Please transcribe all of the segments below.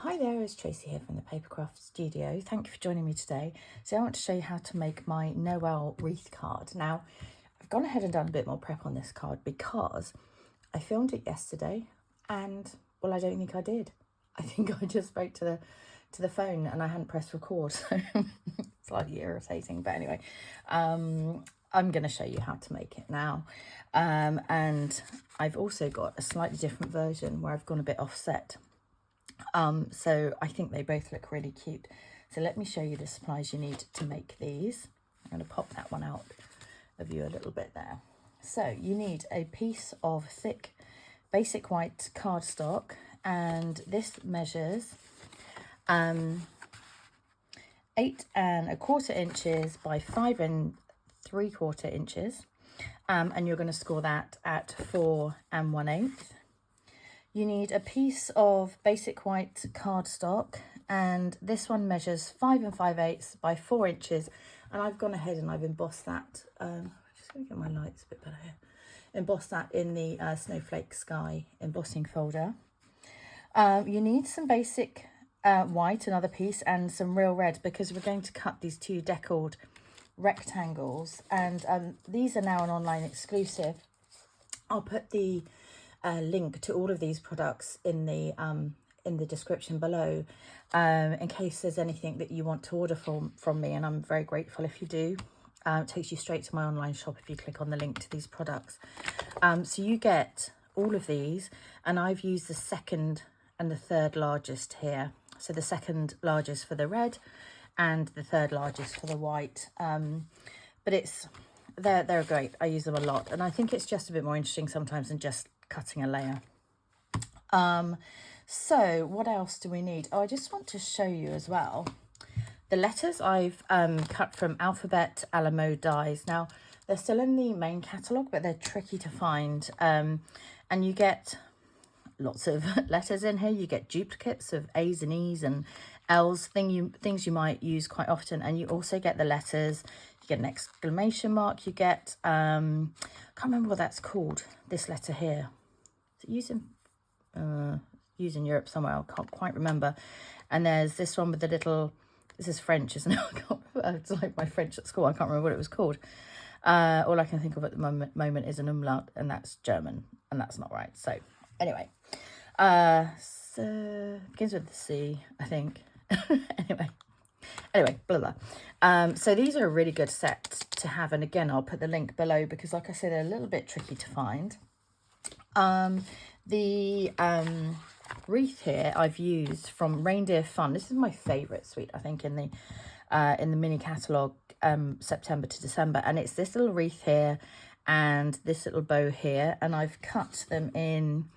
Hi there, it's Tracy here from the Papercraft studio. Thank you for joining me today. So I want to show you how to make my Noel Wreath card. Now, I've gone ahead and done a bit more prep on this card because I filmed it yesterday and, well, I don't think I did. I think I just spoke to the phone and I hadn't pressed record, so it's slightly irritating. But anyway, I'm going to show you how to make it now. And I've also got a slightly different version where I've gone a bit offset. So I think they both look really cute. So let me show you the supplies you need to make these. I'm going to pop that one out of you a little bit there. So you need a piece of thick basic white cardstock, and this measures 8 1/4 inches by 5 3/4 inches, and you're going to score that at 4 1/8. You need a piece of basic white cardstock, and this one measures 5 5/8 by 4 inches, and I've gone ahead and I've embossed that. I'm just going to get my lights a bit better here. Embossed that in the Snowflake Sky embossing folder. You need some basic white, another piece, and some real red, because we're going to cut these two deckled rectangles, and these are now an online exclusive. I'll put the link to all of these products in the description below, in case there's anything that you want to order from me, and I'm very grateful if you do. It takes you straight to my online shop if you click on the link to these products. So you get all of these, and I've used the second and the third largest here. So the second largest for the red and the third largest for the white. But they're great. I use them a lot, and I think it's just a bit more interesting sometimes than just cutting a layer. So what else do we need? Oh, I just want to show you as well the letters I've cut from Alphabet Alamo Dies. Now, they're still in the main catalogue, but they're tricky to find, and you get lots of letters in here. You get duplicates of A's and E's and L's, things you might use quite often, and you also get the letters. You get an exclamation mark. You get I can't remember what that's called, this letter here. Is it used in Europe somewhere? I can't quite remember. And there's this one with the little, this is French, isn't it? I can't remember. It's like my French at school. I can't remember what it was called. All I can think of at the moment is an umlaut, and that's German, and that's not right. So anyway, so begins with the C, I think. Anyway, blah, blah. So these are a really good set to have, and again, I'll put the link below because, like I said, they're a little bit tricky to find. The wreath here I've used from Reindeer Fun. This is my favourite suite, I think, in the mini catalogue, September to December, and it's this little wreath here and this little bow here, and I've cut them in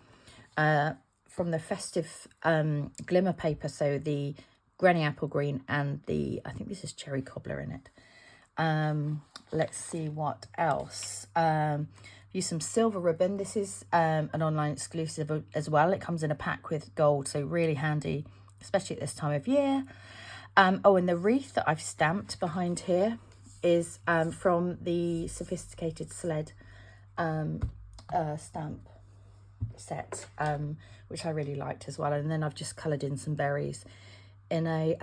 from the festive glimmer paper, so the granny apple green and the, I think this is cherry cobbler in it. Let's see what else. Use some silver ribbon. This is an online exclusive as well. It comes in a pack with gold, so really handy, especially at this time of year. Oh, and the wreath that I've stamped behind here is from the Sophisticated Sled stamp set, which I really liked as well. And then I've just coloured in some berries in a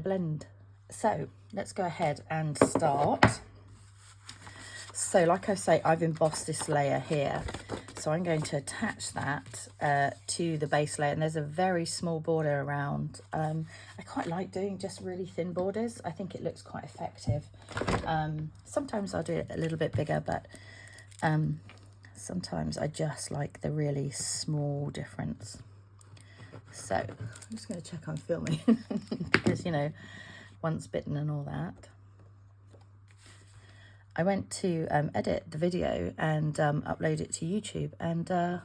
blend. So let's go ahead and start. So like I say, I've embossed this layer here, so I'm going to attach that to the base layer, and there's a very small border around. I quite like doing just really thin borders. I think it looks quite effective. Sometimes I'll do it a little bit bigger, but sometimes I just like the really small difference. So I'm just going to check I'm filming because, you know, once bitten and all that. I went to edit the video and upload it to YouTube, and I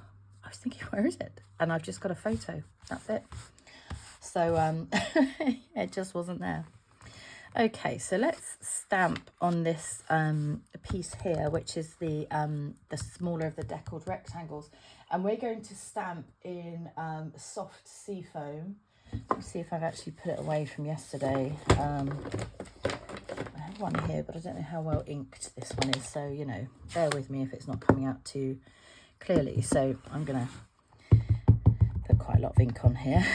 was thinking, where is it? And I've just got a photo. That's it. So it just wasn't there. Okay, so let's stamp on this piece here, which is the smaller of the deckled rectangles, and we're going to stamp in soft sea foam. Let's see if I've actually put it away from yesterday. I have one here, but I don't know how well inked this one is, so, you know, bear with me if it's not coming out too clearly. So I'm going to put quite a lot of ink on here.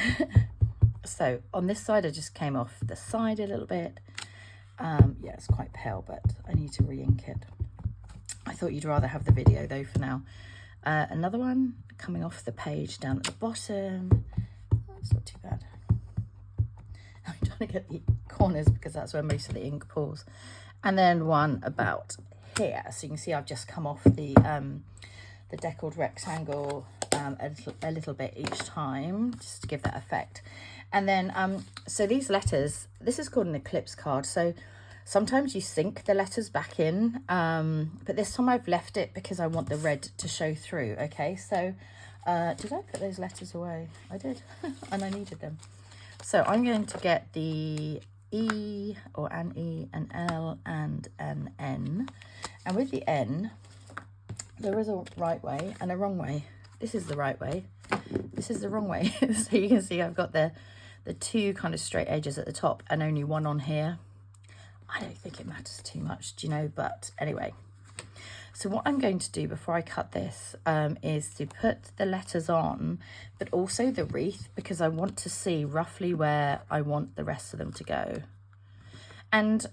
So on this side, I just came off the side a little bit. Yeah, it's quite pale, but I need to re-ink it. I thought you'd rather have the video though for now. Another one coming off the page down at the bottom. That's not too bad. I'm trying to get the corners because that's where most of the ink pools. And then one about here. So you can see I've just come off the deckled rectangle a little bit each time, just to give that effect. And then, so these letters, this is called an eclipse card. So sometimes you sink the letters back in, but this time I've left it because I want the red to show through. Okay, so did I put those letters away? I did, and I needed them. So I'm going to get the E, or an E, an L, and an N. And with the N, there is a right way and a wrong way. This is the right way. This is the wrong way. So you can see I've got the two kind of straight edges at the top and only one on here. I don't think it matters too much, do you know? But anyway, so what I'm going to do before I cut this is to put the letters on, but also the wreath, because I want to see roughly where I want the rest of them to go. And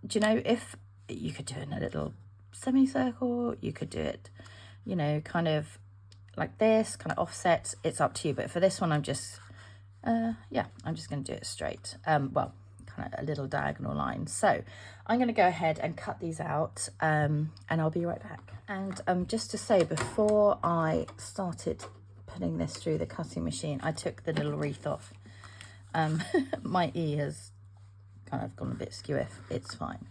do you know, if you could do it in a little semicircle, you could do it, you know, kind of like this, kind of offset. It's up to you. But for this one, I'm just, yeah, I'm just going to do it straight. Well, kind of a little diagonal line. So I'm going to go ahead and cut these out, and I'll be right back. And just to say, before I started putting this through the cutting machine, I took the little wreath off. My E has kind of gone a bit skew. It's fine.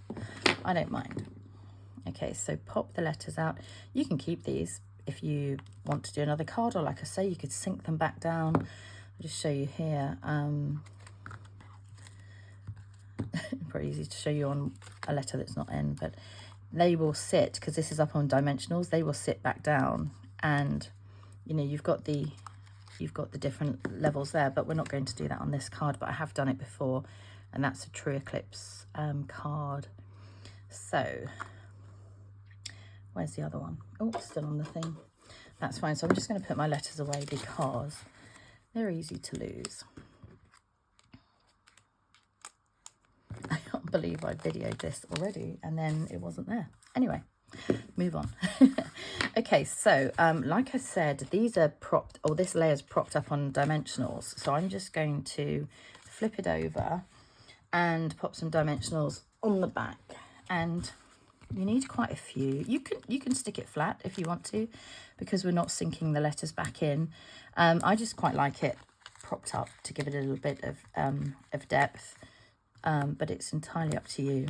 I don't mind. Okay, so pop the letters out. You can keep these if you want to do another card, or like I say, you could sink them back down. I'll just show you here. Pretty easy to show you on a letter that's not N, but they will sit, because this is up on dimensionals, they will sit back down, and you know, you've got the different levels there, but we're not going to do that on this card, but I have done it before, and that's a true eclipse card. So where's the other one? Oh, it's still on the thing. That's fine. So I'm just going to put my letters away because they're easy to lose. I can't believe I videoed this already and then it wasn't there. Anyway, move on. Okay, so like I said, these are propped, or this layer's propped up on dimensionals. So I'm just going to flip it over and pop some dimensionals on the back. And you need quite a few. You can stick it flat if you want to, because we're not sinking the letters back in. I just quite like it propped up to give it a little bit of depth, but it's entirely up to you.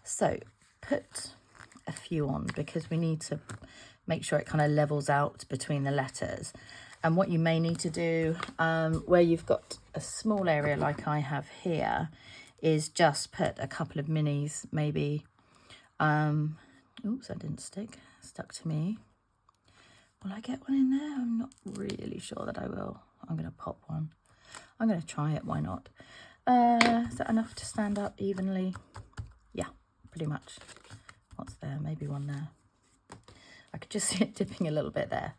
So put a few on, because we need to make sure it kind of levels out between the letters. And what you may need to do, where you've got a small area like I have here, is just put a couple of minis, maybe. Oops, that didn't stick. Stuck to me. Will I get one in there? I'm not really sure that I will. I'm going to pop one. I'm going to try it. Why not? Is that enough to stand up evenly? Yeah, pretty much. What's there? Maybe one there. I could just see it dipping a little bit there.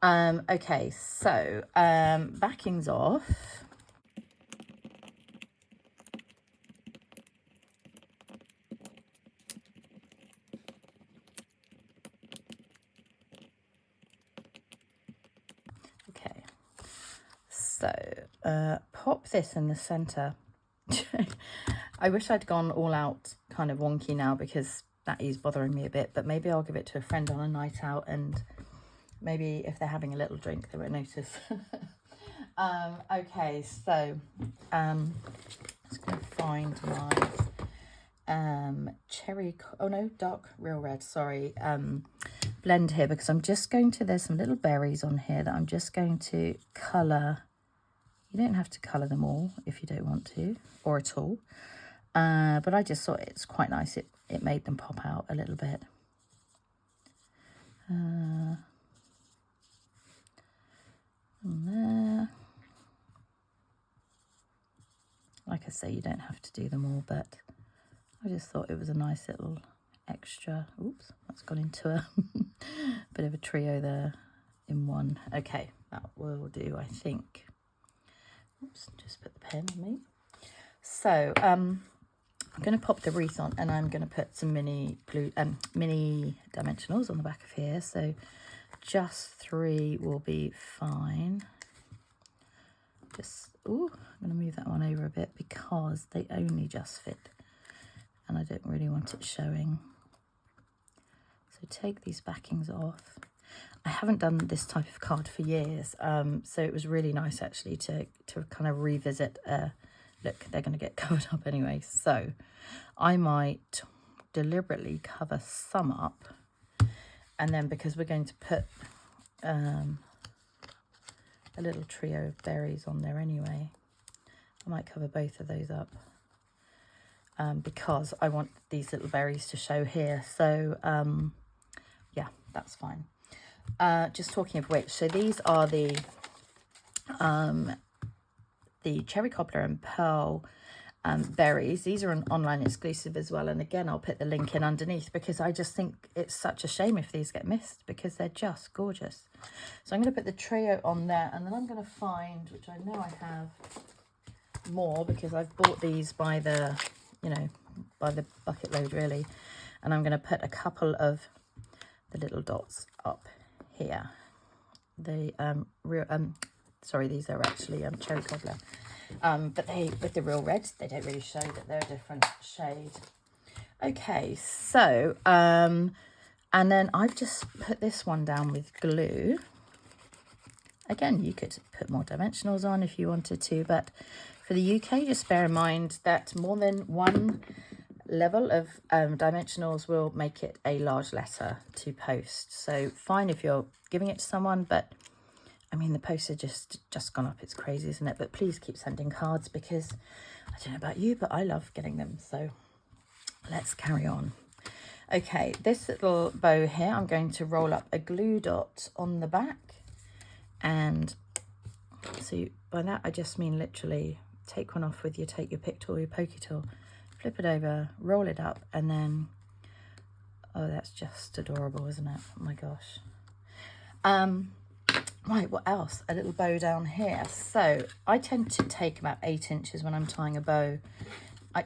Okay, so backing's off. Okay, so pop this in the center. I wish I'd gone all out kind of wonky now, because that is bothering me a bit, but maybe I'll give it to a friend on a night out, and maybe if they're having a little drink they won't notice. Okay, so I'm just going to find my dark real red, sorry, blend here, because I'm just going to, there's some little berries on here that I'm just going to colour. You don't have to colour them all if you don't want to, or at all, but I just thought it's quite nice. It made them pop out a little bit. And there. Like I say, you don't have to do them all, but I just thought it was a nice little extra. Oops, that's gone into a bit of a trio there in one. Okay, that will do, I think. Oops, just put the pen on me. So I'm going to pop the wreath on, and I'm going to put some mini dimensionals on the back of here. So just 3 will be fine. I'm going to move that one over a bit because they only just fit, and I don't really want it showing. So take these backings off. I haven't done this type of card for years, so it was really nice actually to kind of revisit. Look, they're going to get covered up anyway, so I might deliberately cover some up, and then because we're going to put a little trio of berries on there anyway, I might cover both of those up, because I want these little berries to show here. So yeah, that's fine. Just talking of which, so these are the cherry cobbler and pearl berries. These are an online exclusive as well, and again I'll put the link in underneath because I just think it's such a shame if these get missed because they're just gorgeous. So I'm going to put the trio on there, and then I'm going to find, which I know I have more because I've bought these by the, you know, by the bucket load really, and I'm going to put a couple of the little dots up here. The sorry, these are actually cherry cobbler, but they, with the real reds, they don't really show that they're a different shade. Okay, so and then I've just put this one down with glue. Again, you could put more dimensionals on if you wanted to, but for the UK, just bear in mind that more than one level of dimensionals will make it a large letter to post. So fine if you're giving it to someone, but I mean, the posts are just gone up. It's crazy, isn't it? But please keep sending cards because I don't know about you, but I love getting them. So let's carry on. Okay, this little bow here, I'm going to roll up a glue dot on the back. And so by that, I just mean literally take one off with your, take your pick tool, your pokey tool, flip it over, roll it up, and then, oh, that's just adorable, isn't it? Oh my gosh. Right, what else? A little bow down here. So I tend to take about 8 inches when I'm tying a bow.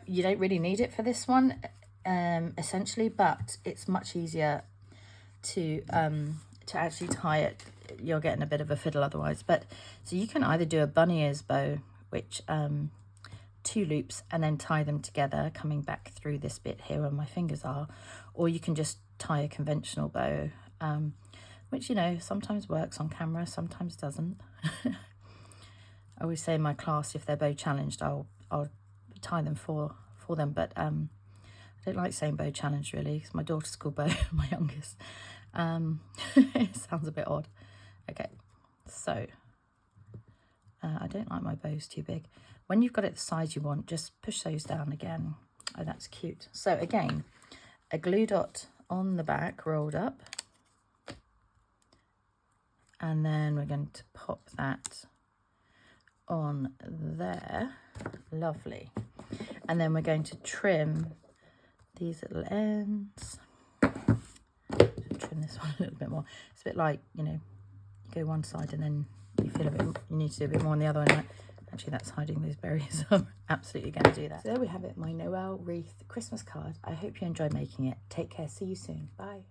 You don't really need it for this one, essentially, but it's much easier to actually tie it. You're getting a bit of a fiddle otherwise. But so you can either do a bunny ears bow, which 2 loops and then tie them together, coming back through this bit here where my fingers are, or you can just tie a conventional bow, which, you know, sometimes works on camera, sometimes doesn't. I always say in my class, if they're bow challenged, I'll tie them for them, but I don't like saying bow challenged really, because my daughter's called Bow, my youngest. It sounds a bit odd. Okay, so I don't like my bows too big. When you've got it the size you want, just push those down again. Oh, that's cute. So again, a glue dot on the back rolled up, and then we're going to pop that on there. Lovely. And then we're going to trim these little ends. Trim this one a little bit more. It's a bit like, you know, you go one side and then you feel a bit, you need to do a bit more on the other one. Like, actually, that's hiding those berries. I'm absolutely going to do that. So there we have it, my Noel Wreath Christmas card. I hope you enjoyed making it. Take care. See you soon. Bye.